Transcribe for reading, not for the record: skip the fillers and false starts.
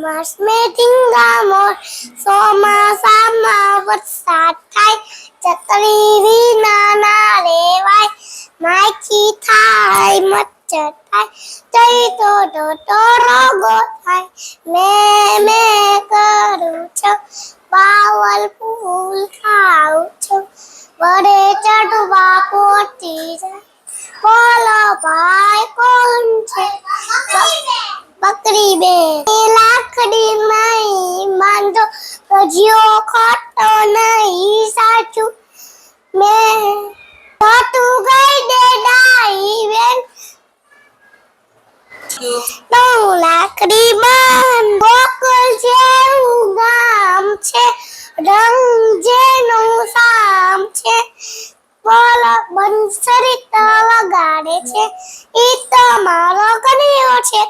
માસમાં ટીંગા મોર ચોમાસામાં વરસાદ થાય ચતરી વિના ના રેવાય માખી થાય મચ્છર થાય જઈ તો રોગો થાય મેં કરું છું બાવલ ફૂલ ખાઉં છું વડે ચડવા પોતી જાય બોલો ભાઈ કોણ છે બકરી બેન લાકડી નહીં બાંધો ભજીયો ખોટો નહીં સાચું મેં તું ગઈ દે ડાઈ બેન લાકડી બાંધ ગોકુળ જેવું ગામ છે રંગ જેનું સામ છે બોલો બંસરી તો વગાડે છે ઈ તો મારો કન્યો છે